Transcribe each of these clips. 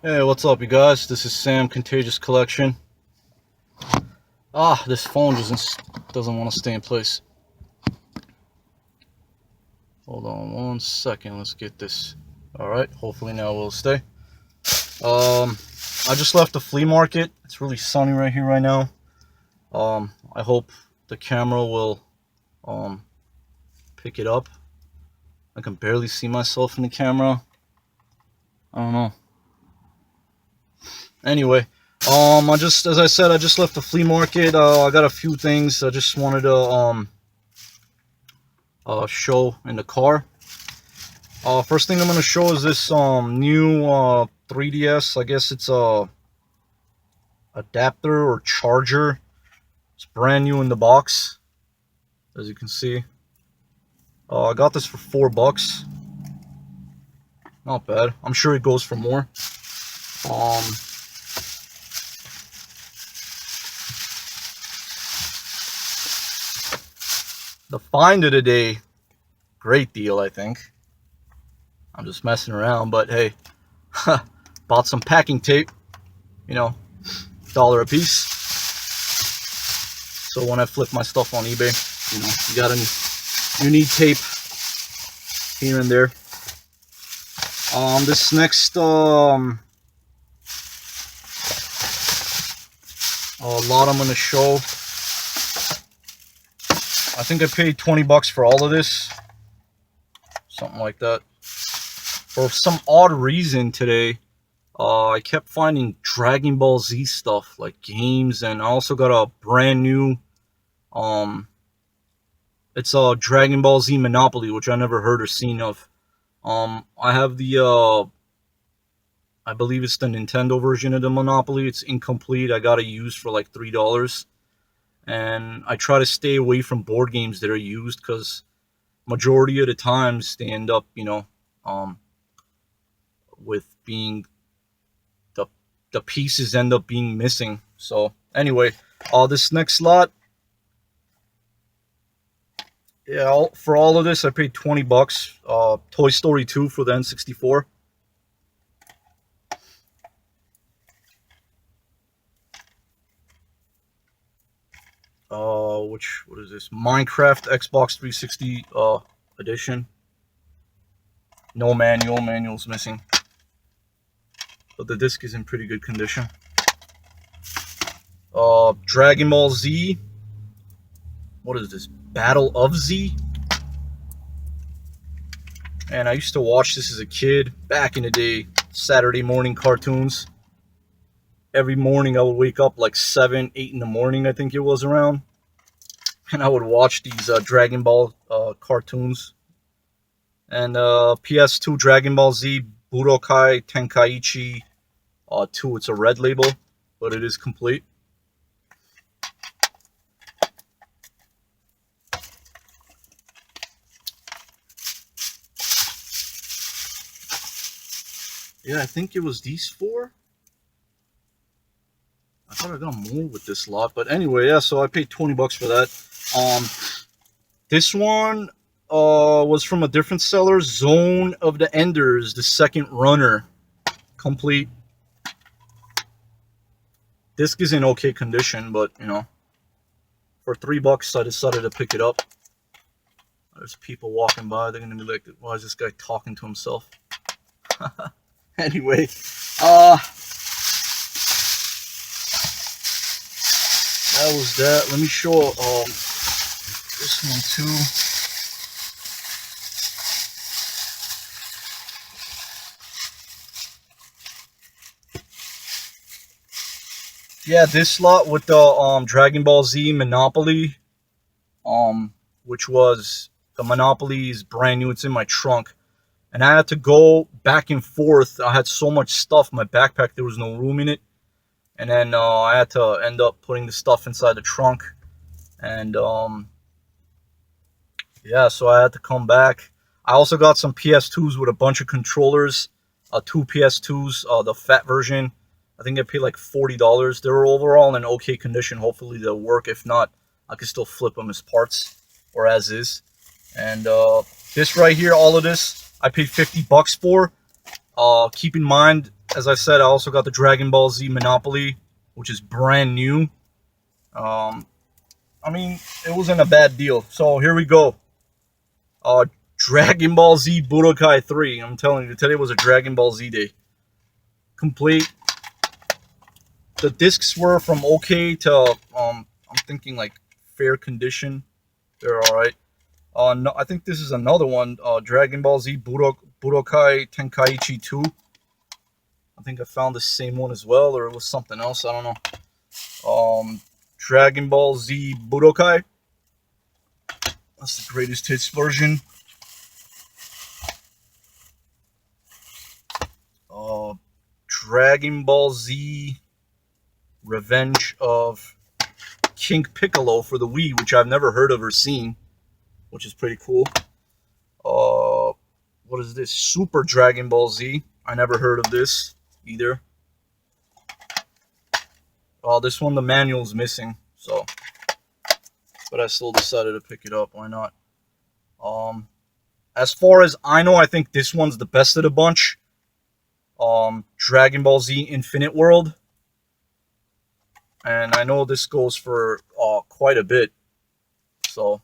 Hey, what's up, you guys? This is Sam, Contagious Collection. This phone doesn't want to stay in place. Hold on 1 second. Let's get this. All right. Hopefully now we'll stay. I just left the flea market. It's really sunny right here right now. I hope the camera will pick it up. I can barely see myself in the camera. I don't know. Anyway, as I said, I just left the flea market. I got a few things I just wanted to show in the car. First thing I'm gonna show is this new 3DS. I guess it's a adapter or charger. It's brand new in the box, as you can see. I got this for $4. Not bad. I'm sure it goes for more. The find of the day, great deal, I think. I'm just messing around, but hey, bought some packing tape, $1 a piece. So when I flip my stuff on eBay, you need tape here and there. This next lot I'm gonna show. I think I paid $20 for all of this, something like that. For some odd reason today, I kept finding Dragon Ball Z stuff, like games, and I also got a brand new, it's a Dragon Ball Z Monopoly, which I never heard or seen of. I have the, I believe it's the Nintendo version of the Monopoly. It's incomplete. I got it used for like $3. And I try to stay away from board games that are used because majority of the times they end up, with being the pieces end up being missing. So anyway, this next lot, yeah, for all of this I paid $20. Toy Story 2 for the N64. What is this? Minecraft Xbox 360 edition. No manual. Manual's missing. But the disc is in pretty good condition. Dragon Ball Z. What is this? Battle of Z? And I used to watch this as a kid back in the day. Saturday morning cartoons. Every morning I would wake up like 7, 8 in the morning, I think it was around. And I would watch these Dragon Ball cartoons. And PS2 Dragon Ball Z Budokai Tenkaichi 2. It's a red label, but it is complete. Yeah, I think it was these 4. I thought I got more with this lot, but anyway, yeah. So I paid $20 for that. This one was from a different seller, Zone of the Enders, the second runner, complete. Disc is in okay condition, but for $3 I decided to pick it up. There's people walking by. They're gonna be like, "Why is this guy talking to himself?" Anyway, that was that. Let me show this one too. Yeah, this lot with the Dragon Ball Z Monopoly, which was the Monopoly is brand new. It's in my trunk, and I had to go back and forth. I had so much stuff in my backpack, there was no room in it, and then I had to end up putting the stuff inside the trunk, and yeah, so I had to come back. I also got some PS2s with a bunch of controllers, 2 PS2s, the fat version. I think I paid like $40. They were overall in okay condition. Hopefully they'll work. If not, I can still flip them as parts or as is. And this right here, all of this, I paid $50 for. Keep in mind, as I said, I also got the Dragon Ball Z Monopoly, which is brand new. I mean, it wasn't a bad deal. So here we go. Dragon Ball Z Budokai 3. I'm telling you, today was a Dragon Ball Z day. Complete. The discs were from okay to, I'm thinking like fair condition. They're alright. No, I think this is another one. Dragon Ball Z Budokai Tenkaichi 2. I think I found the same one as well, or it was something else. I don't know. Dragon Ball Z Budokai. That's the greatest hits version. Dragon Ball Z Revenge of King Piccolo for the Wii, which I've never heard of or seen, which is pretty cool. What is this? Super Dragon Ball Z. I never heard of this either. This one, the manual's missing, so, but I still decided to pick it up. Why not? As far as I know, I think this one's the best of the bunch. Dragon Ball Z Infinite World. And I know this goes for quite a bit. So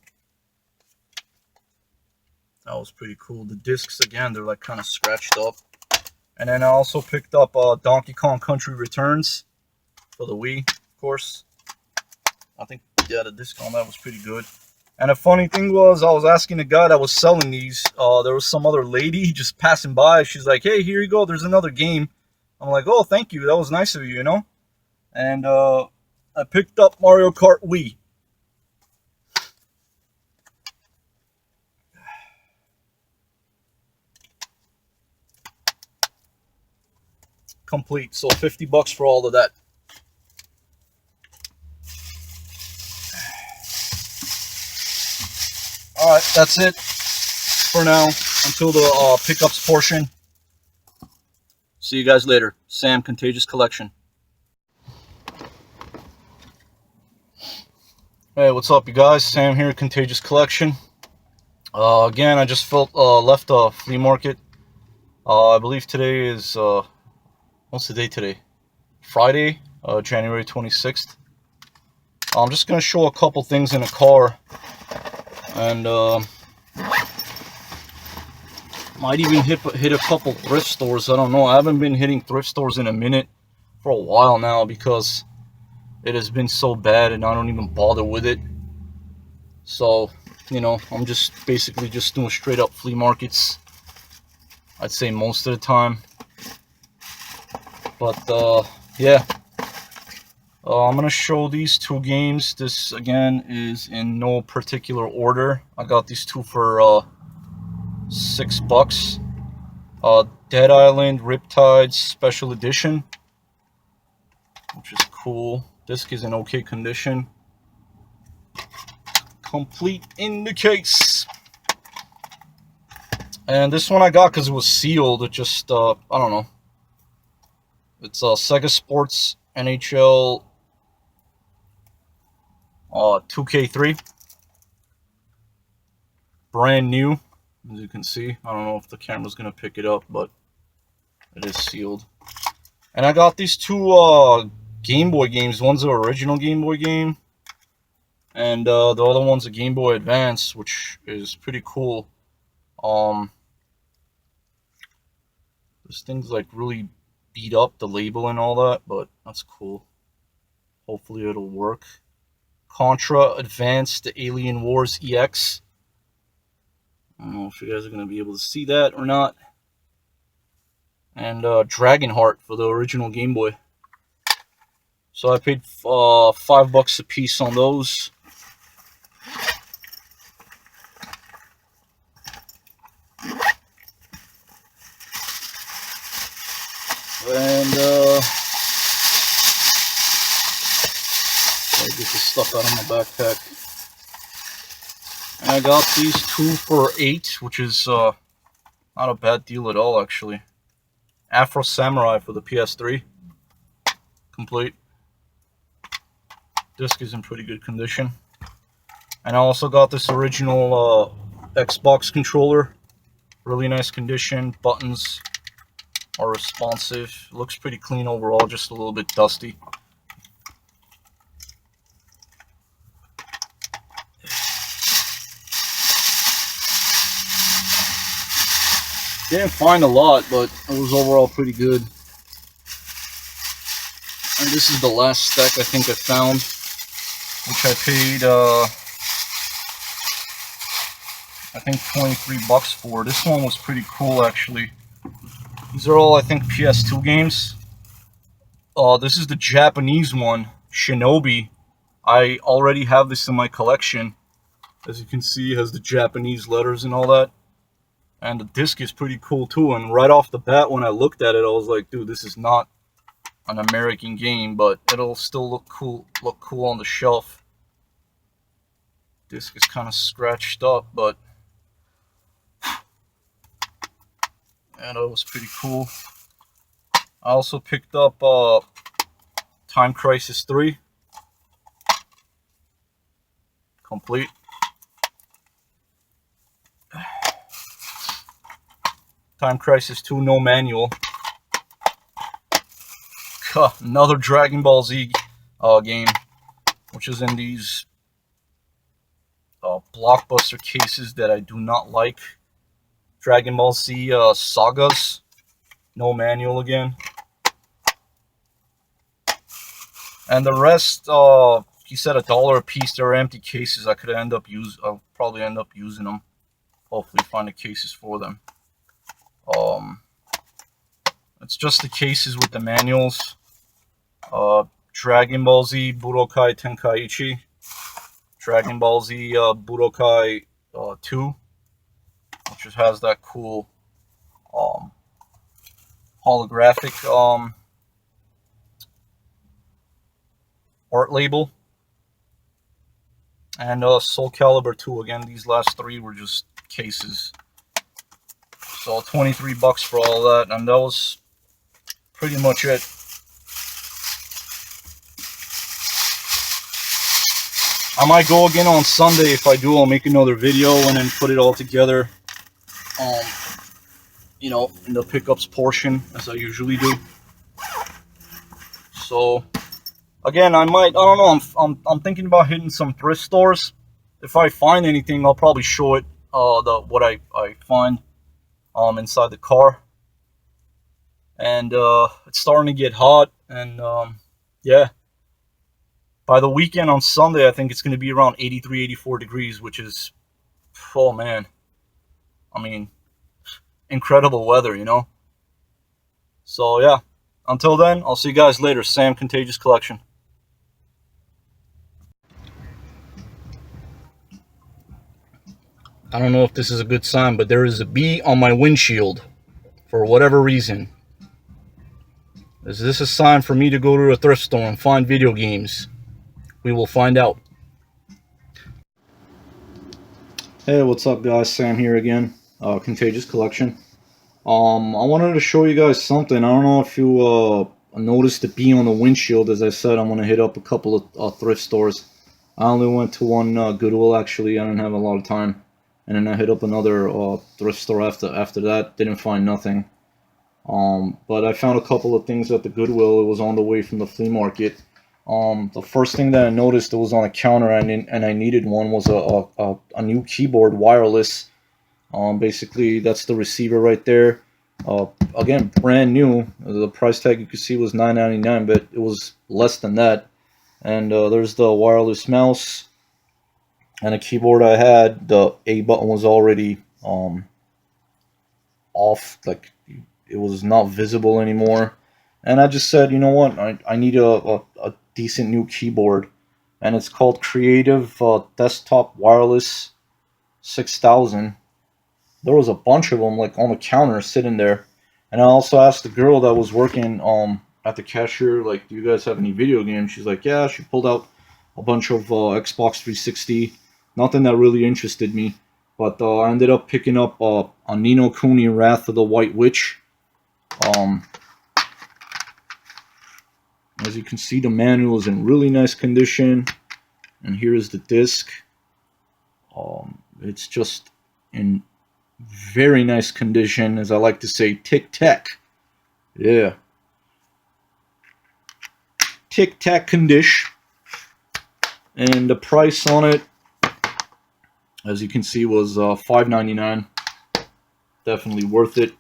that was pretty cool. The discs, again, they're like kind of scratched up. And then I also picked up Donkey Kong Country Returns for the Wii, of course. I think, yeah, the disc on that was pretty good. And the funny thing was, I was asking the guy that was selling these. There was some other lady just passing by. She's like, hey, here you go. There's another game. I'm like, oh, thank you. That was nice of you, you know? And I picked up Mario Kart Wii. Complete. So $50 for all of that. Alright, that's it for now until the pickups portion. See you guys later. Sam, Contagious Collection. Hey, what's up, you guys? Sam here, Contagious Collection. Again, I just left a flea market. I believe today is, what's the date today? Friday, January 26th. I'm just going to show a couple things in the car. And, might even hit a couple thrift stores. I don't know. I haven't been hitting thrift stores in a minute for a while now because it has been so bad and I don't even bother with it. So, you know, I'm just basically just doing straight up flea markets, I'd say most of the time. But yeah, I'm gonna show these two games. This again is in no particular order. I got these two for $6. Dead Island Riptides Special Edition, which is cool. Disc is in okay condition. Complete in the case. And this one I got because it was sealed. It just, I don't know. It's Sega Sports NHL 2K3. Brand new, as you can see. I don't know if the camera's going to pick it up, but it is sealed. And I got these two Game Boy games. One's an original Game Boy game, and the other one's a Game Boy Advance, which is pretty cool. This thing's like really beat up, the label and all that, but that's cool. Hopefully it'll work. Contra Advanced the Alien Wars EX. I don't know if you guys are going to be able to see that or not. And Dragonheart for the original Game Boy. So I paid $5 a piece on those. And I get this stuff out of my backpack. And I got these two for $8, which is not a bad deal at all, actually. Afro Samurai for the PS3. Complete. Disc is in pretty good condition. And I also got this original Xbox controller. Really nice condition. Buttons. are responsive. Looks pretty clean overall, just a little bit dusty. Didn't find a lot, but it was overall pretty good. And this is the last stack I think I found, which I paid I think 23 bucks for. This one was pretty cool actually. These are all I think PS2 games. This is the Japanese one, Shinobi. I already have this in my collection. As you can see, it has the Japanese letters and all that. And the disc is pretty cool too. And right off the bat, when I looked at it, I was like, dude, this is not an American game, but it'll still look cool on the shelf. Disc is kind of scratched up, but yeah, that was pretty cool. I also picked up Time Crisis 3 complete. Time Crisis 2 no manual. Another Dragon Ball Z game, which is in these blockbuster cases that I do not like. Dragon Ball Z Sagas, no manual again. And the rest, he said $1 a piece. They're empty cases. I'll probably end up using them. Hopefully find the cases for them. It's just the cases with the manuals. Dragon Ball Z Budokai Tenkaichi, Dragon Ball Z Budokai 2, which just has that cool holographic art label, and Soul Calibur 2. Again, these last three were just cases. So 23 bucks for all that, and that was pretty much it. I might go again on Sunday. If I do, I'll make another video and then put it all together, you know, in the pickups portion, as I usually do. So again, I don't know, I'm thinking about hitting some thrift stores. If I find anything, I'll probably show it, what I find inside the car. And it's starting to get hot, and yeah, by the weekend on Sunday, I think it's going to be around 83, 84 degrees, which is, oh man, I mean, incredible weather, you know. So yeah, until then, I'll see you guys later. Sam Contagious Collection. I don't know if this is a good sign, but there is a bee on my windshield for whatever reason. Is this a sign for me to go to a thrift store and find video games? We will find out. Hey, what's up guys? Sam here again. Contagious Collection. I wanted to show you guys something. I don't know if you noticed the bee on the windshield. As I said, I'm going to hit up a couple of thrift stores. I only went to one Goodwill actually. I didn't have a lot of time. And then I hit up another thrift store after that. Didn't find nothing. But I found a couple of things at the Goodwill. It was on the way from the flea market. The first thing that I noticed that was on a counter and I needed one was a new keyboard, wireless. Basically, that's the receiver right there. Again, brand new. The price tag you could see was $9.99, but it was less than that. And there's the wireless mouse and a keyboard I had. The A button was already off, like it was not visible anymore. And I just said, you know what, I need a decent new keyboard, and it's called Creative Desktop Wireless 6000. There was a bunch of them like on the counter sitting there, and I also asked the girl that was working at the cashier, like, do you guys have any video games? She's like, yeah. She pulled out a bunch of Xbox 360, nothing that really interested me, but I ended up picking up a Ni no Kuni Wrath of the White Witch. As you can see, the manual is in really nice condition, and here is the disc. It's just in very nice condition, as I like to say, tic-tac. Yeah. Tic Tac Condish. And the price on it, as you can see, was $5.99. Definitely worth it.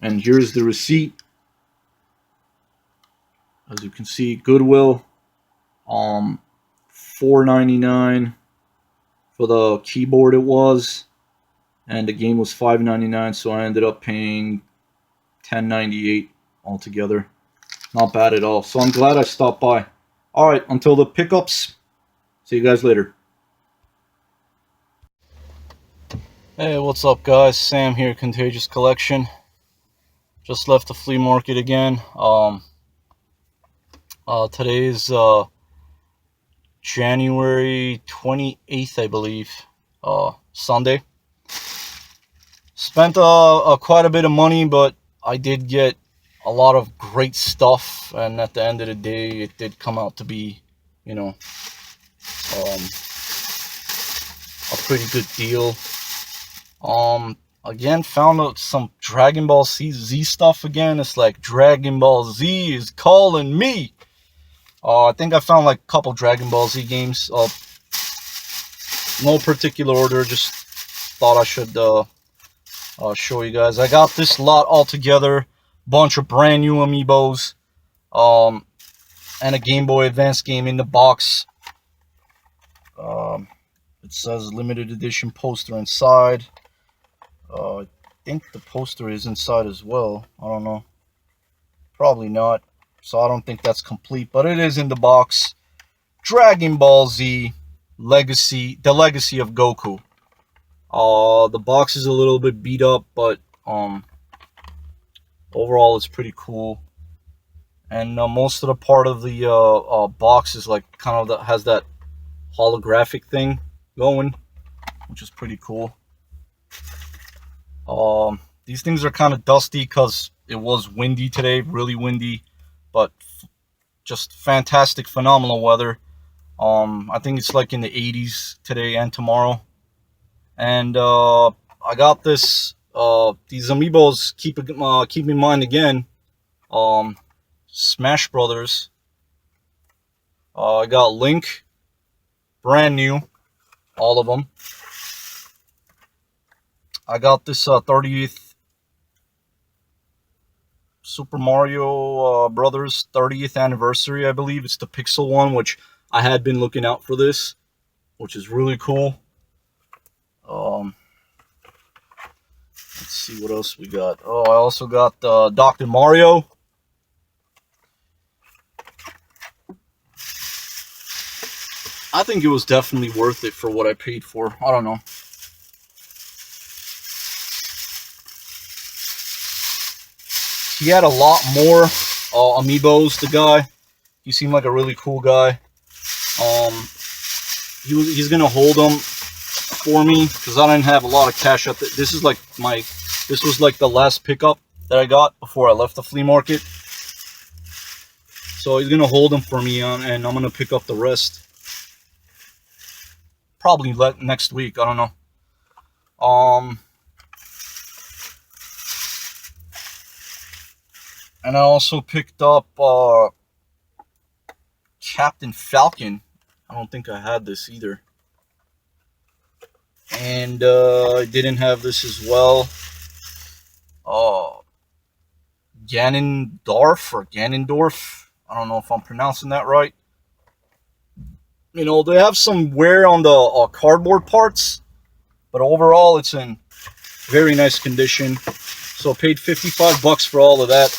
And here's the receipt. As you can see, Goodwill, $4.99 for the keyboard. It was, and the game was $5.99. So I ended up paying $10.98 altogether. Not bad at all. So I'm glad I stopped by. All right, until the pickups. See you guys later. Hey, what's up, guys? Sam here, Contagious Collection. Just left the flea market again. Today is January 28th, I believe. Sunday. Spent quite a bit of money, but I did get a lot of great stuff, and at the end of the day, it did come out to be, you know, a pretty good deal. Again, found out some Dragon Ball Z stuff again. It's like Dragon Ball Z is calling me. I think I found like a couple Dragon Ball Z games. No particular order, just thought I should show you guys. I got this lot all together. Bunch of brand new amiibos. And a Game Boy Advance game in the box. It says limited edition poster inside. I think the poster is inside as well. I don't know. Probably not. So I don't think that's complete, but it is in the box. Dragon Ball Z Legacy, the Legacy of Goku. The box is a little bit beat up, but overall it's pretty cool. And most of the part of the box is like kind of has that holographic thing going, which is pretty cool. These things are kind of dusty because it was windy today, really windy, but just fantastic, phenomenal weather. I think it's like in the 80s today and tomorrow. And I got this. These amiibos. Keep in mind again. Smash Brothers. I got Link, brand new, all of them. I got this 30th Super Mario Brothers 30th anniversary, I believe. It's the Pixel one, which I had been looking out for this, which is really cool. Let's see what else we got. Oh, I also got Dr. Mario. I think it was definitely worth it for what I paid for. I don't know. He had a lot more amiibos, the guy. He seemed like a really cool guy. He's gonna hold them for me because I didn't have a lot of cash at this was like the last pickup that I got before I left the flea market. So he's gonna hold them for me and I'm gonna pick up the rest. Probably next week, I don't know. And I also picked up Captain Falcon. I don't think I had this either. And I didn't have this as well. Ganondorf. I don't know if I'm pronouncing that right. You know, they have some wear on the cardboard parts, but overall it's in very nice condition. So I paid $55 for all of that.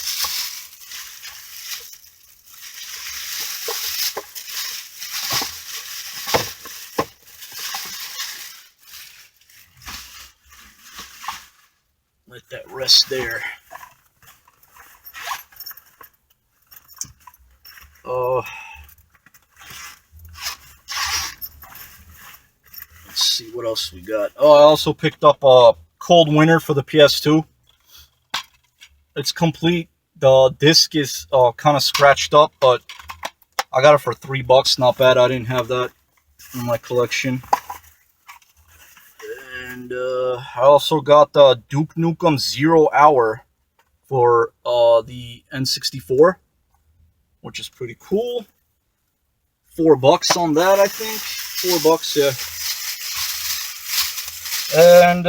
Let that rest there. Let's see what else we got. Oh, I also picked up Cold Winter for the PS2. It's complete. The disc is kind of scratched up, but I got it for $3. Not bad. I didn't have that in my collection. And I also got Duke Nukem 0 Hour for the N64, which is pretty cool. $4 on that, I think. $4, yeah. And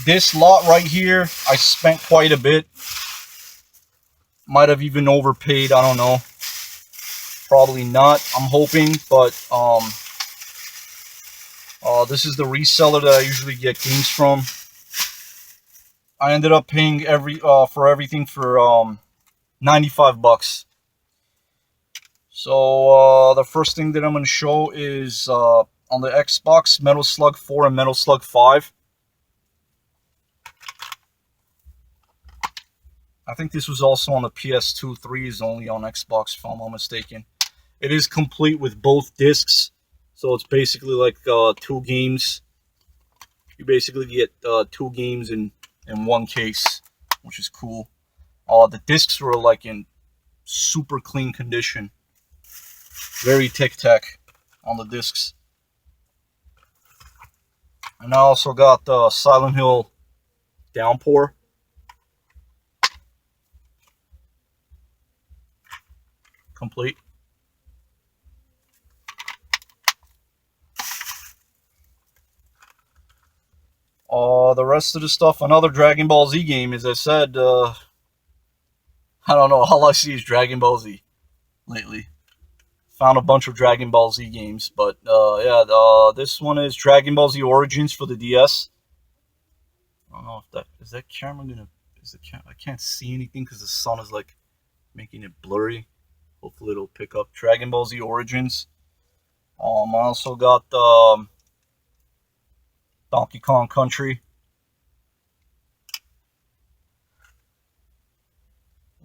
this lot right here, I spent quite a bit. Might have even overpaid, I don't know. Probably not, I'm hoping, but this is the reseller that I usually get games from. I ended up paying for everything for $95. So the first thing that I'm going to show is on the Xbox, Metal Slug 4 and Metal Slug 5. I think this was also on the PS2. 3 is only on Xbox, if I'm not mistaken. It is complete with both discs, so it's basically like 2 games. You basically get 2 games in one case, which is cool. The discs were like in super clean condition. Very tic-tac on the discs. And I also got Silent Hill Downpour. Complete. The rest of the stuff, another Dragon Ball Z game, as I said, I don't know, all I see is Dragon Ball Z lately. Found a bunch of Dragon Ball Z games, but yeah, this one is Dragon Ball Z Origins for the DS. I don't know if that, is that camera gonna, I can't see anything because the sun is like making it blurry. Hopefully it'll pick up. Dragon Ball Z Origins. I also got Donkey Kong Country,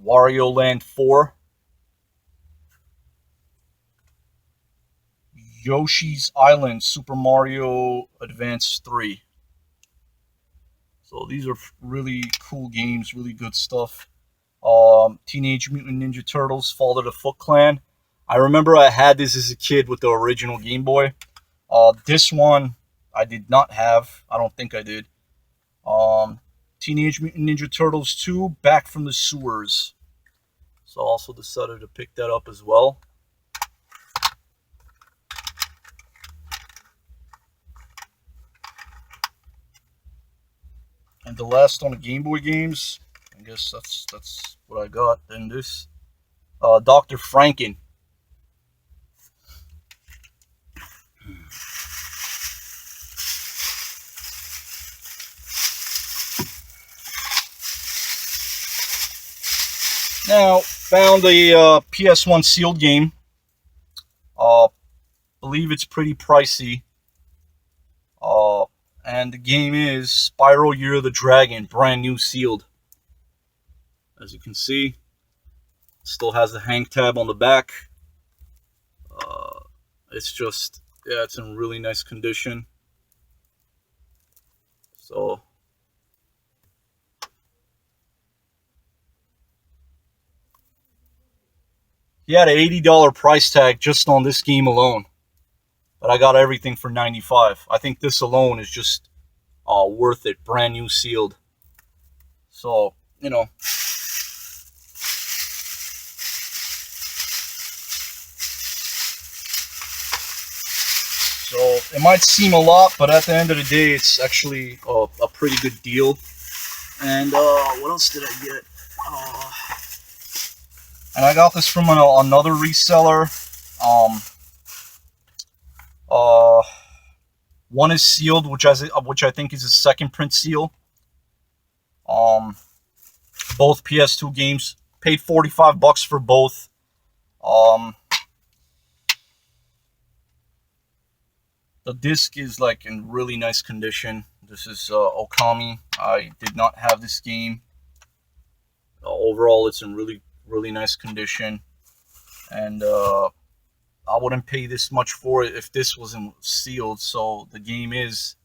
Wario Land 4, Yoshi's Island, Super Mario Advance 3. So these are really cool games, really good stuff. Teenage Mutant Ninja Turtles, Fall of the Foot Clan. I remember I had this as a kid with the original Game Boy. This one I did not have. I don't think I did. Teenage Mutant Ninja Turtles 2, Back from the Sewers. So I also decided to pick that up as well. And the last on the Game Boy games, I guess that's what I got. Then this, Dr. Franken. Now, found a PS1 sealed game. Believe it's pretty pricey. And the game is Spyro Year of the Dragon, brand new sealed. As you can see, still has the hang tab on the back. It's just, yeah, it's in really nice condition. So, he had an $80 price tag just on this game alone. But I got everything for $95. I think this alone is just worth it. Brand new sealed. So, you know. So, it might seem a lot, but at the end of the day, it's actually a pretty good deal. And what else did I get? And I got this from another reseller. One is sealed, which I think is a second print seal. Both PS2 games. Paid $45 for both. The disc is like in really nice condition. This is Okami. I did not have this game. Overall, it's in really nice condition, and I wouldn't pay this much for it if this wasn't sealed. So the game is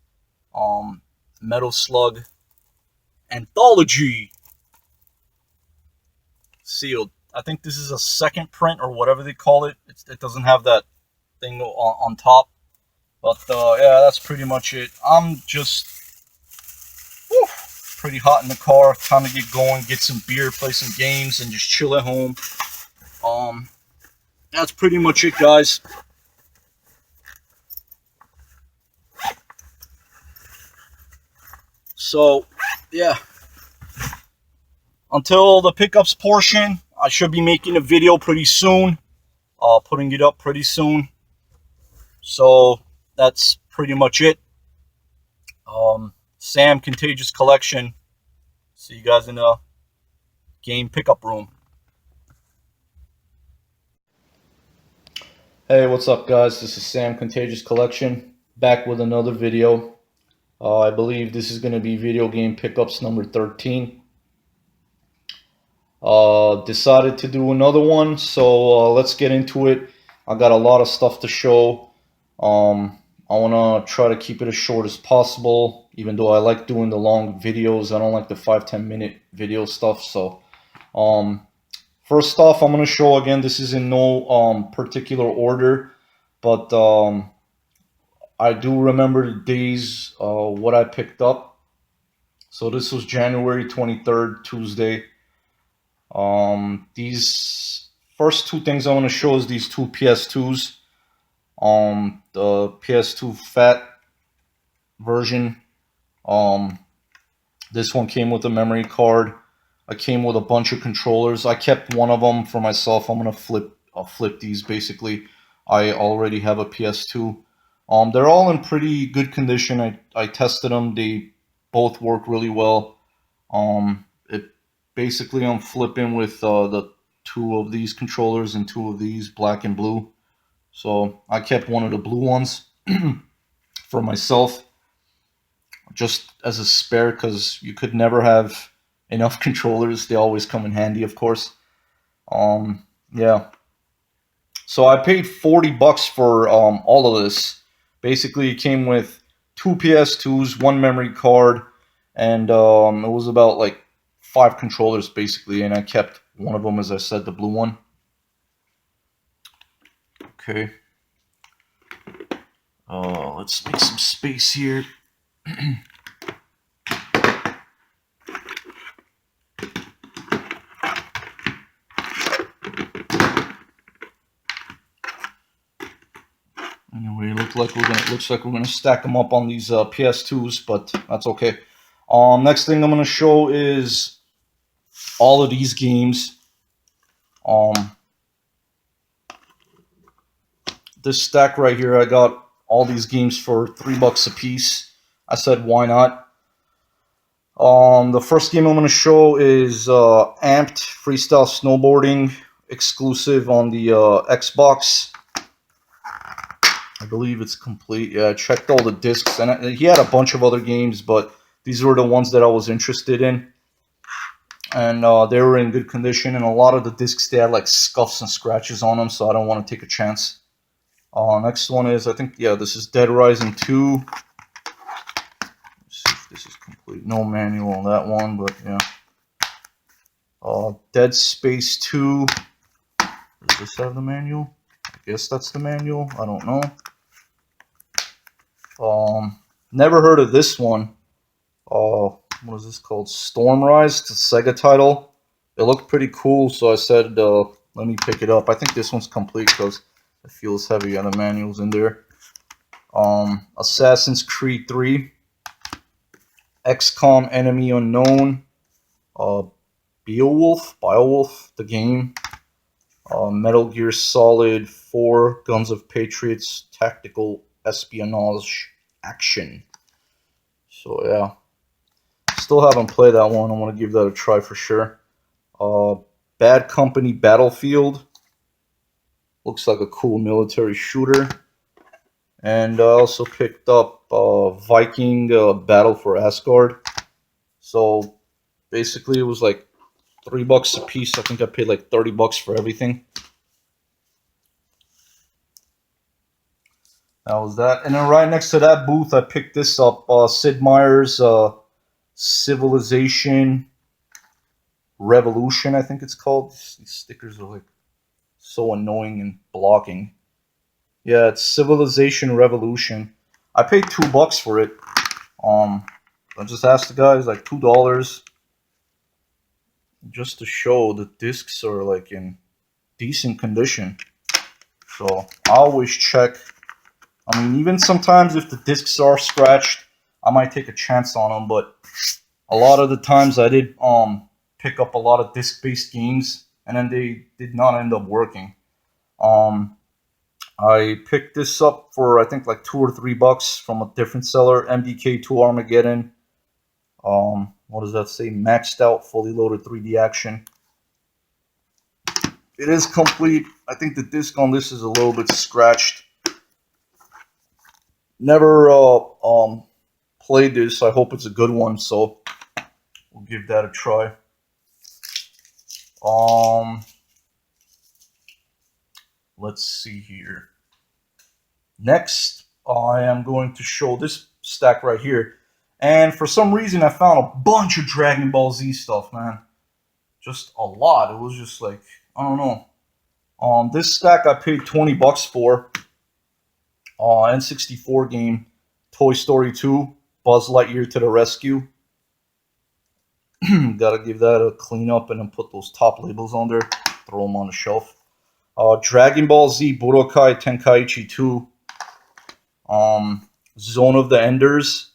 Metal Slug Anthology sealed. I think this is a second print or whatever they call it. It doesn't have that thing on top. But yeah, that's pretty much it. I'm just pretty hot in the car. Time to get going, get some beer, play some games, and just chill at home. That's pretty much it, guys. So, yeah. Until the pickups portion, I should be making a video pretty soon. Putting it up pretty soon. So, that's pretty much it. Sam Contagious Collection. See you guys in the game pickup room. Hey, what's up, guys? This is Sam Contagious Collection, back with another video. I believe this is going to be video game pickups number 13. Decided to do another one, so let's get into it. I got a lot of stuff to show. I want to try to keep it as short as possible, even though I like doing the long videos. I don't like the 5-10 minute video stuff. So first off, I'm going to show, again, this is in no particular order, but I do remember the days what I picked up. So this was January 23rd, Tuesday. These first two things I want to show is these two PS2s. The PS2 Fat version. This one came with a memory card. I came with a bunch of controllers. I kept one of them for myself. I'm gonna flip these basically. I already have a PS2. They're all in pretty good condition. I tested them. They both work really well. Basically I'm flipping with the two of these controllers and two of these, black and blue. So I kept one of the blue ones for myself, just as a spare, because you could never have enough controllers. They always come in handy, of course. Yeah. So I paid $40 for all of this. Basically, it came with two PS2s, one memory card, and it was about like 5 controllers basically, and I kept one of them, as I said, the blue one. Okay. Let's make some space here. Anyway, looks like we're gonna stack them up on these PS2s, but that's okay. Next thing I'm gonna show is all of these games. This stack right here, I got all these games for $3 a piece. I said, why not? The first game I'm gonna show is Amped Freestyle Snowboarding, exclusive on the Xbox. I believe it's complete. Yeah, I checked all the discs, and he had a bunch of other games, but these were the ones that I was interested in. And they were in good condition, and a lot of the discs, they had like scuffs and scratches on them, so I don't want to take a chance. Next one is, I think, yeah, this is Dead Rising 2. Let's see if this is complete. No manual on that one, but yeah. Dead Space 2. Does this have the manual? I guess that's the manual. I don't know. Never heard of this one. What is this called? Stormrise. It's a Sega title. It looked pretty cool, so I said, let me pick it up. I think this one's complete because it feels heavy. Yeah, the manual's in there. Assassin's Creed 3. XCOM Enemy Unknown. Beowulf, the game. Metal Gear Solid 4, Guns of Patriots, Tactical Espionage Action. So yeah, still haven't played that one. I want to give that a try for sure. Bad Company Battlefield. Looks like a cool military shooter. And I also picked up Viking Battle for Asgard. So basically it was like $3 a piece. I think I paid like $30 for everything. That was that. And then right next to that booth, I picked this up. Sid Meier's Civilization Revolution, I think it's called. These stickers are like so annoying and blocking. Yeah, it's Civilization Revolution. I paid $2 for it. Um, I just asked the guys like $2 just to show the discs are like in decent condition. So I always check. I mean, even sometimes if the discs are scratched, I might take a chance on them. But a lot of the times I did pick up a lot of disc-based games, and then they did not end up working. Um, I picked this up for I think like $2 or $3 from a different seller, MDK2 Armageddon. What does that say? Maxed out, fully loaded 3D action. It is complete. I think the disc on this is a little bit scratched. Never played this. I hope it's a good one, so we'll give that a try. Let's see here. Next, I am going to show this stack right here. And for some reason, I found a bunch of Dragon Ball Z stuff, man. Just a lot. It was just like, I don't know. This stack I paid $20 for. N64 game, Toy Story 2, Buzz Lightyear to the rescue. Gotta give that a clean up and then put those top labels on there. Throw them on the shelf. Dragon Ball Z Budokai Tenkaichi 2. Zone of the Enders.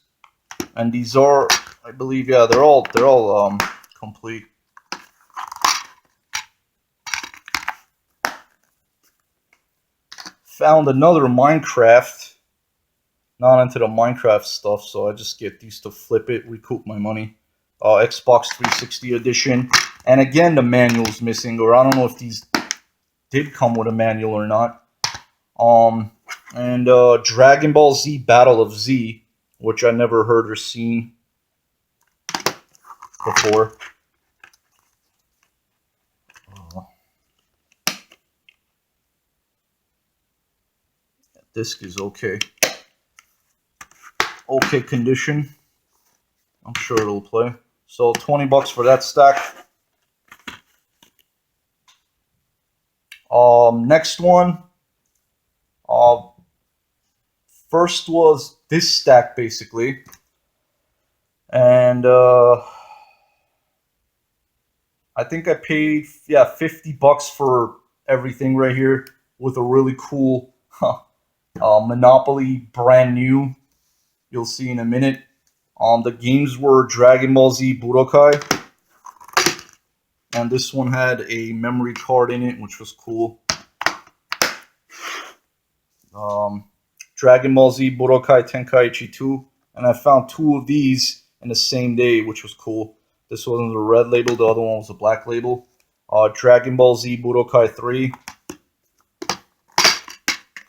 And these are, I believe, yeah, they're all complete. Found another Minecraft. Not into the Minecraft stuff, so I just get these to flip it, recoup my money. Xbox 360 edition. And again, the manual's missing, or I don't know if these did come with a manual or not. And Dragon Ball Z Battle of Z, which I never heard or seen before. Disc is okay. Okay condition. I'm sure it'll play. So $20 for that stack. Next one. First was this stack basically, and I think I paid $50 for everything right here with a really cool Monopoly brand new. You'll see in a minute. The games were Dragon Ball Z Budokai, and this one had a memory card in it, which was cool. Dragon Ball Z Budokai Tenkaichi 2, and I found two of these in the same day, which was cool. This one was a red label, the other one was a black label. Dragon Ball Z Budokai 3.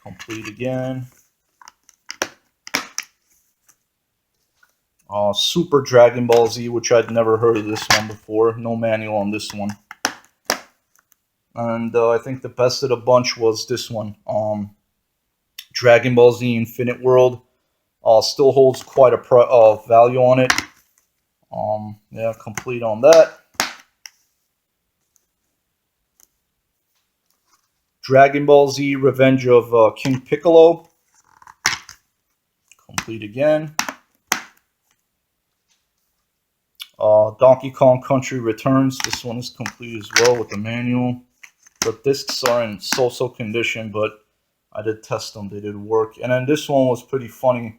Complete again. Super Dragon Ball Z, which I'd never heard of this one before. No manual on this one. And I think the best of the bunch was this one. Dragon Ball Z Infinite World. Still holds quite a value on it. Yeah, complete on that. Dragon Ball Z Revenge of King Piccolo. Complete again. Donkey Kong Country Returns. This one is complete as well with the manual. The discs are in so-so condition, but I did test them. They did work. And then this one was pretty funny.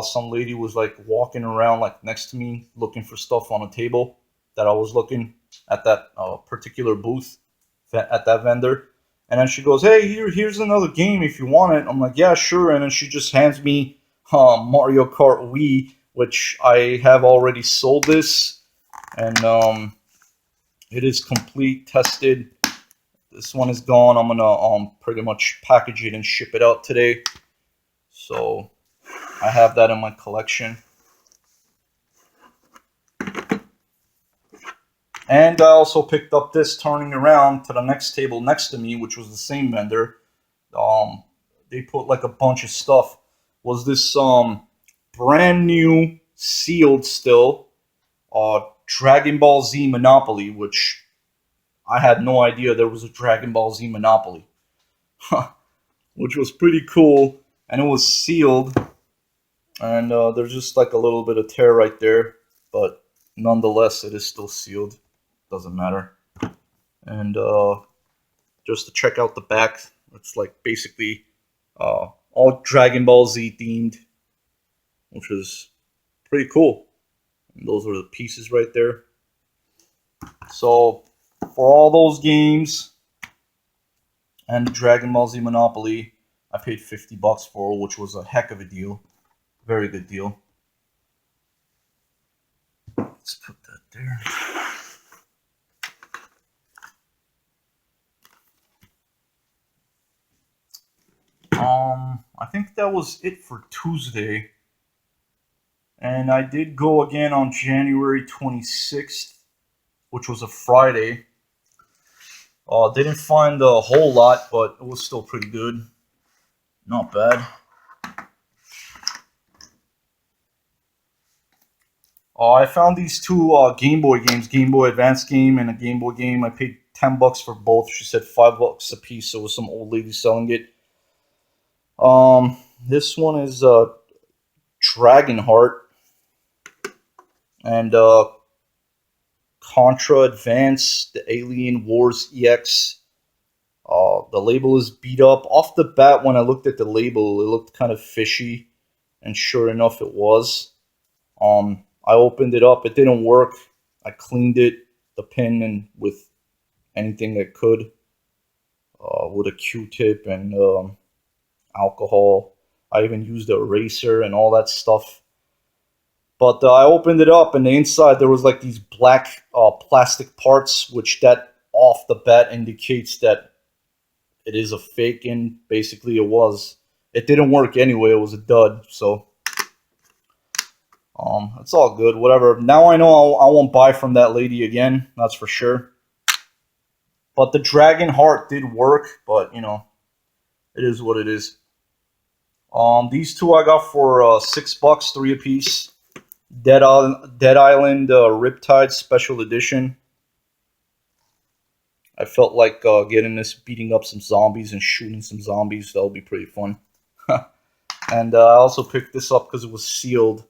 Some lady was like walking around like next to me looking for stuff on a table that I was looking at that particular booth at that vendor. And then she goes, "Hey, here's another game if you want it." I'm like, "Yeah, sure." And then she just hands me Mario Kart Wii, which I have already sold this. And it is complete, tested. This one is gone. I'm gonna pretty much package it and ship it out today. So I have that in my collection. And I also picked up this, turning around to the next table next to me, which was the same vendor. They put like a bunch of stuff. Was this brand new, sealed still, Dragon Ball Z Monopoly, which I had no idea there was a Dragon Ball Z Monopoly. which was pretty cool. And it was sealed. And there's just like a little bit of tear right there. But nonetheless, it is still sealed. Doesn't matter. And just to check out the back, it's like basically all Dragon Ball Z themed, which is pretty cool. And those are the pieces right there. So for all those games and Dragon Ball Z Monopoly, I paid $50 for, which was a heck of a deal. Very good deal. Let's put that there. I think that was it for Tuesday. And I did go again on January 26th, which was a Friday. Didn't find a whole lot, but it was still pretty good. Not bad. I found these two Game Boy games, Game Boy Advance game and a Game Boy game. I paid $10 for both. She said $5 a piece, so it was some old lady selling it. This one is Dragonheart and Contra Advance, the Alien Wars EX. The label is beat up. Off the bat, when I looked at the label, it looked kind of fishy, and sure enough, it was. I opened it up. It didn't work. I cleaned it, the pin, and with anything that could, with a Q-tip and alcohol. I even used an eraser and all that stuff. But I opened it up, and the inside there was like these black plastic parts, which that off the bat indicates that it is a fake, and basically it was. It didn't work anyway. It was a dud. So it's all good. Whatever. Now I know I won't buy from that lady again. That's for sure. But the Dragonheart did work. But you know, it is what it is. These two I got for $6, 3 apiece. Dead Island Riptide Special Edition. I felt like getting this, beating up some zombies and shooting some zombies. That would be pretty fun. And I also picked this up because it was sealed.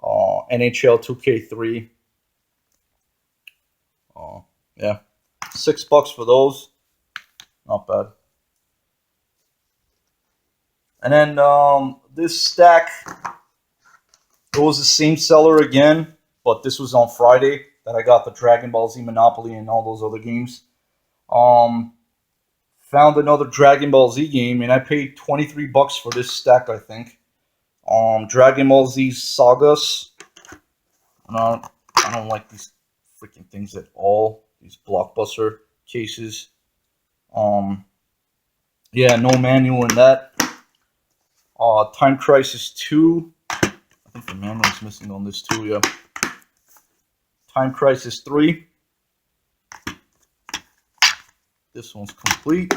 NHL 2K3. Yeah, $6 for those. Not bad. And then this stack, it was the same seller again, but this was on Friday that I got the Dragon Ball Z Monopoly and all those other games. Found another Dragon Ball Z game, and I paid $23 for this stack, I think. Dragon Ball Z Sagas. I don't like these freaking things at all. These Blockbuster cases. Yeah, no manual in that. Time Crisis 2. I think the manual is missing on this too, yeah. Time Crisis 3. This one's complete.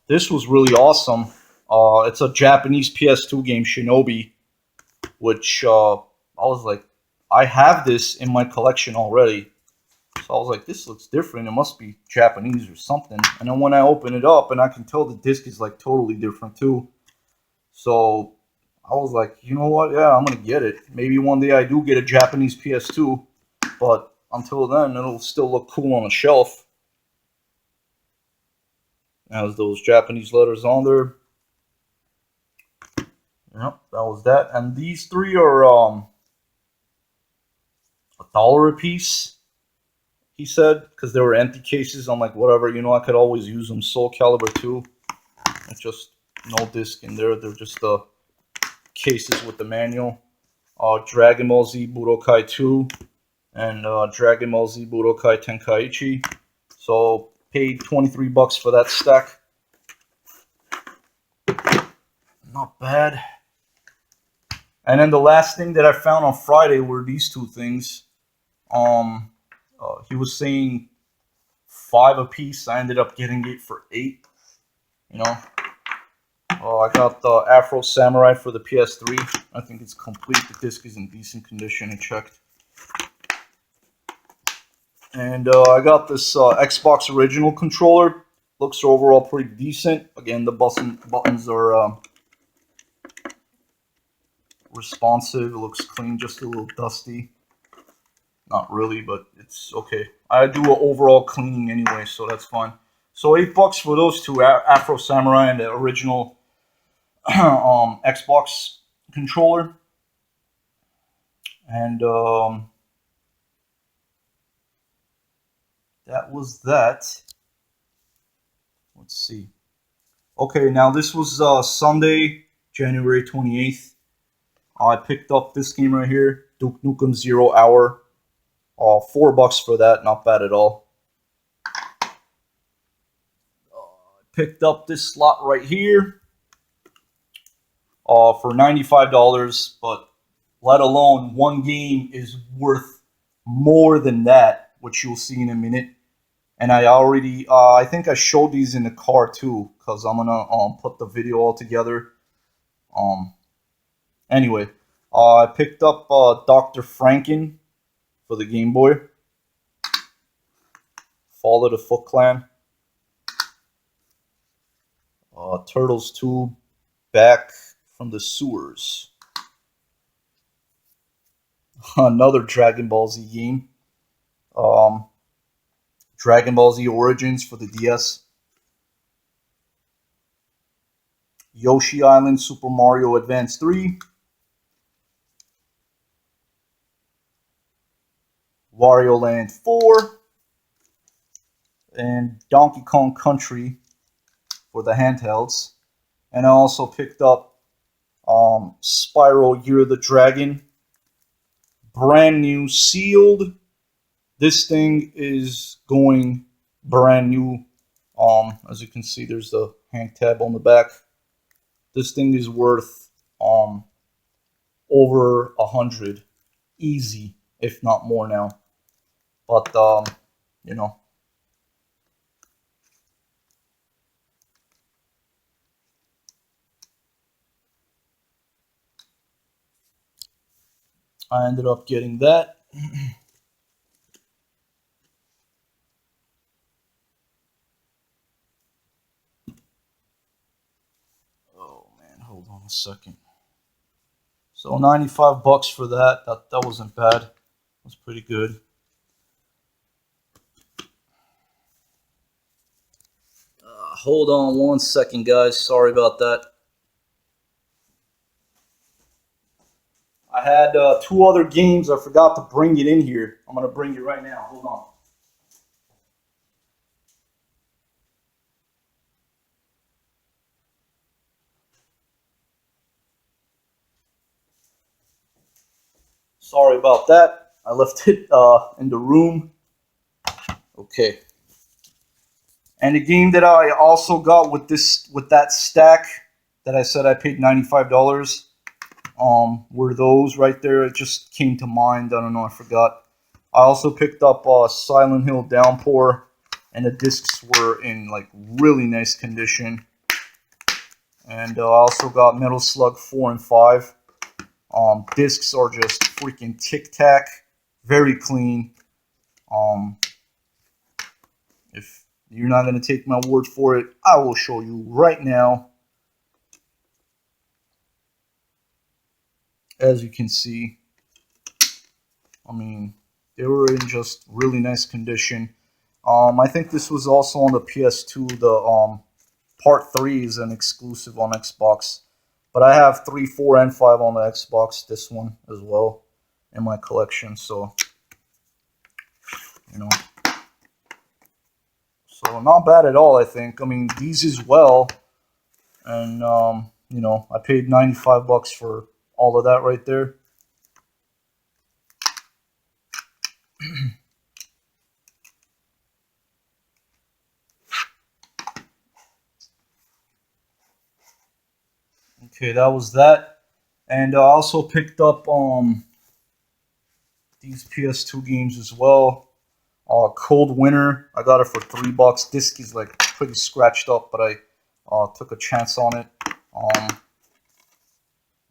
This was really awesome. It's a Japanese PS2 game, Shinobi, which I was like, I have this in my collection already. So I was like, this looks different. It must be Japanese or something. And then when I open it up, and I can tell the disc is like totally different too. So I was like, you know what? Yeah, I'm going to get it. Maybe one day I do get a Japanese PS2. But until then, it'll still look cool on a shelf. Has those Japanese letters on there. Yep, that was that. And these three are $1 a piece, he said, because they were empty cases. I'm like, whatever, you know, I could always use them. Soul Calibur 2. It's just no disc in there. They're just the cases with the manual. Dragon Ball Z Budokai 2 and Dragon Ball Z Budokai Tenkaichi. So paid $23 for that stack. Not bad. And then the last thing that I found on Friday were these two things. He was saying 5 a piece. I ended up getting it for 8. You know. I got the Afro Samurai for the PS3. I think it's complete. The disc is in decent condition. I checked. And I got this Xbox original controller. Looks overall pretty decent. Again, the buttons are responsive. It looks clean, just a little dusty. Not really, but it's okay. I do an overall cleaning anyway, so that's fine. So $8 for those two, Afro Samurai and the original Xbox controller. And that was that. Let's see. Okay, now this was Sunday, January 28th. I picked up this game right here, Duke Nukem 0 Hour. $4 for that, not bad at all. Picked up this slot right here for $95, but let alone one game is worth more than that, which you'll see in a minute. And I already, I think I showed these in the car too, because I'm gonna put the video all together. Anyway, I picked up Dr. Franken for the Game Boy. Fall of the Foot Clan. Turtles 2, Back from the Sewers. Another Dragon Ball Z game. Dragon Ball Z Origins for the DS. Yoshi Island Super Mario Advance 3. Wario Land 4. And Donkey Kong Country for the handhelds. And I also picked up Spyro Year of the Dragon. Brand new, sealed. This thing is going brand new. As you can see, there's the hang tab on the back. This thing is worth over 100, easy, if not more now. But you know, I ended up getting that. Oh man, hold on a second. So $95 for that. That wasn't bad. It was pretty good. Hold on one second, guys. Sorry about that. I had 2 other games. I forgot to bring it in here. I'm going to bring it right now. Hold on. Sorry about that. I left it in the room. Okay. And the game that I also got with that stack that I said I paid $95 were those right there. It just came to mind. I don't know. I forgot. I also picked up Silent Hill Downpour, and the discs were in like really nice condition. And I also got Metal Slug 4 and 5. Discs are just freaking tic-tac, very clean. If you're not going to take my word for it, I will show you right now. As you can see, I mean, they were in just really nice condition. I think this was also on the PS2. The Part 3 is an exclusive on Xbox. But I have 3, 4, and 5 on the Xbox, this one as well, in my collection. So, you know. So, not bad at all, I think. I mean, these as well. And, you know, I paid $95 for all of that right there. Okay, that was that. And I also picked up these PS2 games as well. Cold Winter, I got it for $3. Disc is like pretty scratched up, but I took a chance on it.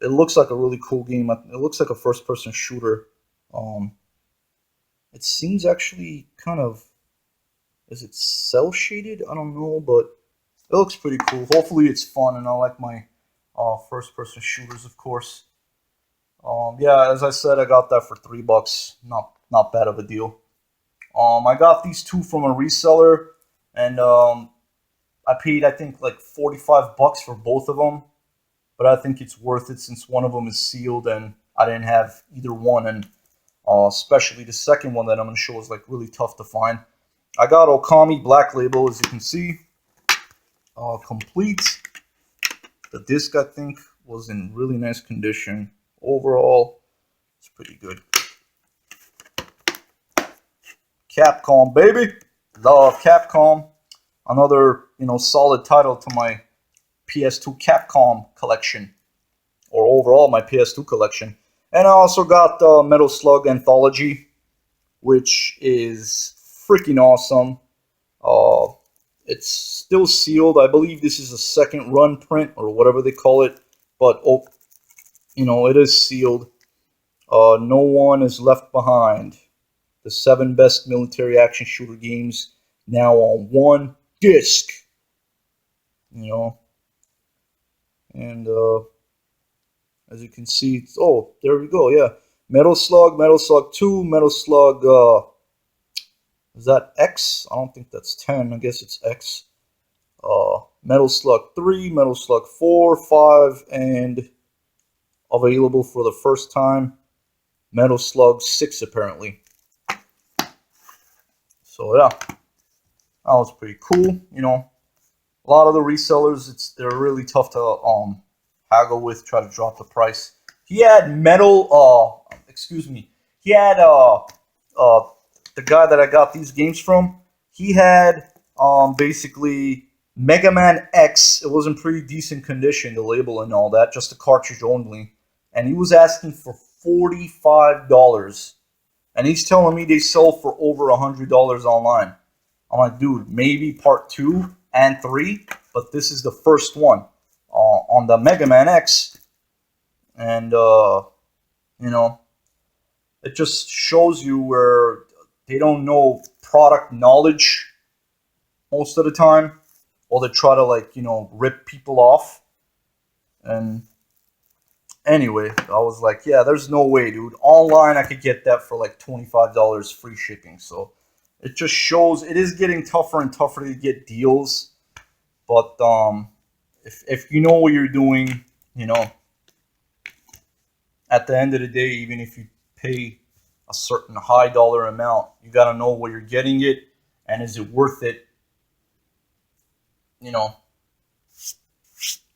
It looks like a really cool game. It looks like a first-person shooter. It seems actually kind of, is it cell shaded? I don't know, but it looks pretty cool. Hopefully it's fun, and I like my first person shooters, of course. Yeah, as I said, I got that for $3. Not bad of a deal. I got these two from a reseller, and I paid, I think, like $45 for both of them. But I think it's worth it since one of them is sealed, and I didn't have either one, and especially the second one that I'm gonna show is like really tough to find. I got Okami Black Label, as you can see, complete. The disc, I think, was in really nice condition. Overall, it's pretty good. Capcom, baby. Love Capcom. Another, solid title to my PS2 Capcom collection, or overall my PS2 collection. And I also got Metal Slug Anthology, which is freaking awesome. It's still sealed. I believe this is a second run print or whatever they call it, but it is sealed. No one is left behind. The 7 best military action shooter games now on one disc. And as you can see, there we go. Yeah, Metal Slug 2, Metal Slug. Is that X? I don't think that's 10. I guess it's X. Metal Slug 3, Metal Slug 4, 5, and available for the first time, Metal Slug 6 apparently. So yeah, that was pretty cool. A lot of the resellers, they're really tough to haggle with, try to drop the price. He had he had the guy that I got these games from, he had basically Mega Man X. It was in pretty decent condition, the label and all that, just the cartridge only. And he was asking for $45. And he's telling me they sell for over $100 online. I'm like, dude, maybe part 2 and 3, but this is the first one on the Mega Man X. And, it just shows you where they don't know product knowledge most of the time, or they try to rip people off. And anyway, I was like, yeah, there's no way, dude. Online I could get that for like $25 free shipping. So it just shows it is getting tougher and tougher to get deals. But if you know what you're doing, at the end of the day, even if you pay a certain high dollar amount, you got to know where you're getting it, and is it worth it,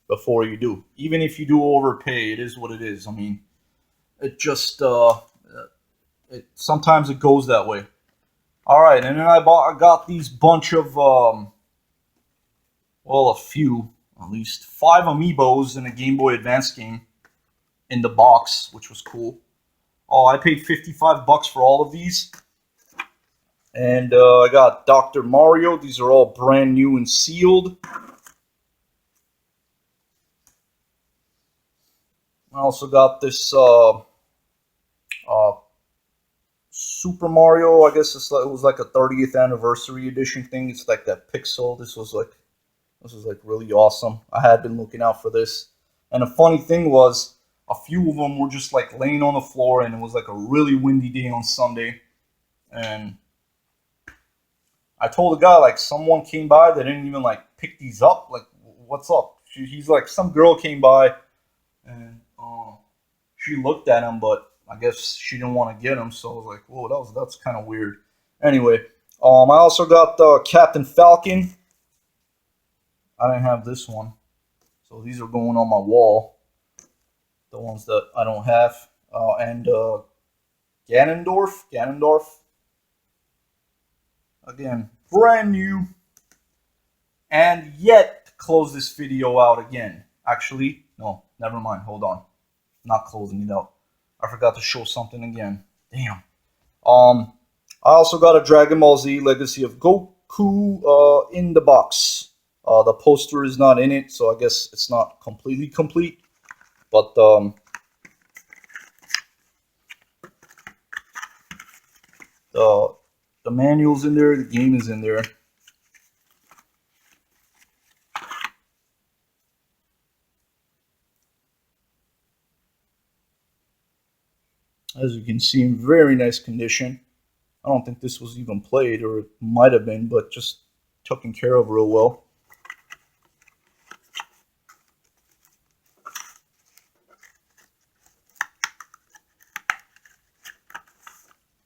before you do. Even if you do overpay, it is what it is. I mean, it just sometimes it goes that way. All right, and then I got these bunch of a few, at least 5 amiibos in a Game Boy Advance game in the box, which was cool. I paid $55 for all of these. And I got Dr. Mario. These are all brand new and sealed. I also got this Super Mario. I guess it was like a 30th anniversary edition thing. It's like that pixel. This was like really awesome. I had been looking out for this. And the funny thing was, a few of them were just like laying on the floor, and it was like a really windy day on Sunday. And I told the guy, like, someone came by, they didn't even like pick these up. Like, what's up? He's like, some girl came by, and she looked at him, but I guess she didn't want to get him. So I was like, whoa, that's kind of weird. Anyway, I also got Captain Falcon. I didn't have this one, so these are going on my wall. The ones that I don't have, and Ganondorf. Again, brand new. And yet, to close this video out again. Actually, no, never mind. Hold on. Not closing it out. I forgot to show something again. Damn. I also got a Dragon Ball Z Legacy of Goku in the box. The poster is not in it, so I guess it's not completely complete. But The manual's in there, the game is in there. As you can see, in very nice condition. I don't think this was even played, or it might have been, but just taken care of real well.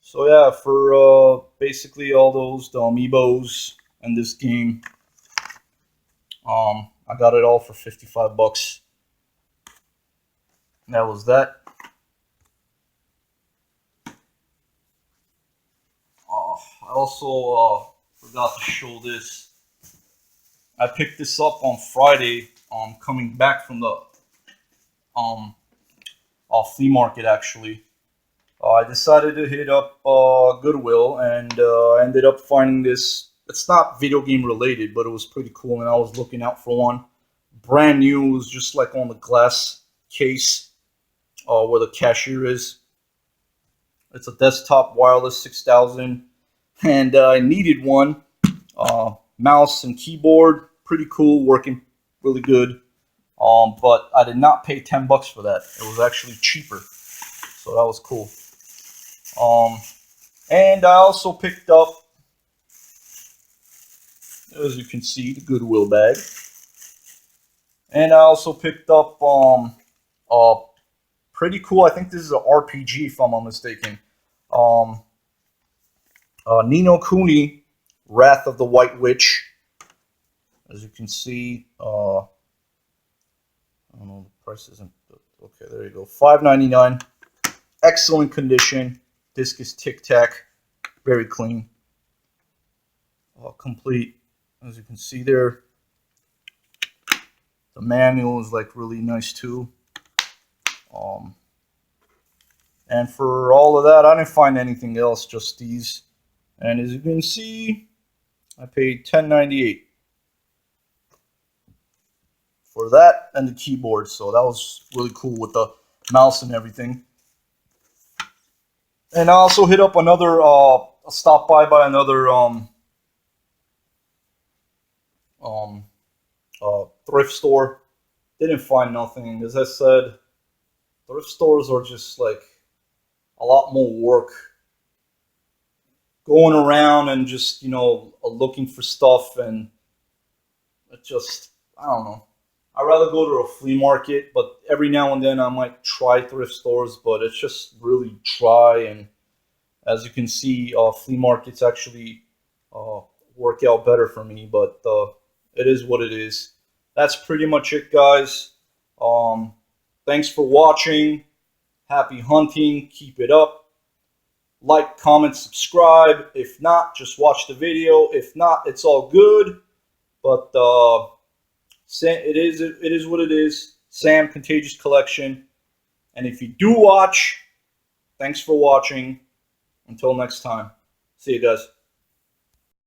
So yeah, for basically all those, the amiibos and this game, I got it all for 55 bucks. And that was that. I also forgot to show this. I picked this up on Friday, coming back from the flea market actually. I decided to hit up Goodwill, and I ended up finding this. It's not video game related, but it was pretty cool, and I was looking out for one. Brand new, it was just like on the glass case where the cashier is. It's a desktop wireless 6000, and I needed one. Mouse and keyboard, pretty cool, working really good. But I did not pay 10 bucks for that. It was actually cheaper, so that was cool. And I also picked up, as you can see, the Goodwill bag. And I also picked up pretty cool, I think this is an RPG if I'm not mistaken. Ni no Kuni, Wrath of the White Witch. As you can see, I don't know, the price isn't, okay, there you go, $5.99. Excellent condition. Disc is tic-tac, very clean, complete. As you can see there, the manual is like really nice too. And for all of that, I didn't find anything else, just these. And as you can see, I paid $10.98 for that and the keyboard. So that was really cool with the mouse and everything. And I also hit up another, stopped by another thrift store. Didn't find nothing. As I said, thrift stores are just like a lot more work. Going around and just, looking for stuff, and it just, I don't know. I'd rather go to a flea market, but every now and then I might try thrift stores, but it's just really dry. And as you can see, flea markets actually work out better for me, but it is what it is. That's pretty much it, guys. Thanks for watching. Happy hunting. Keep it up. Like, comment, subscribe. If not, just watch the video. If not, it's all good. But it is what it is. Sam Contagious Collection. And if you do watch, thanks for watching. Until next time. See you guys.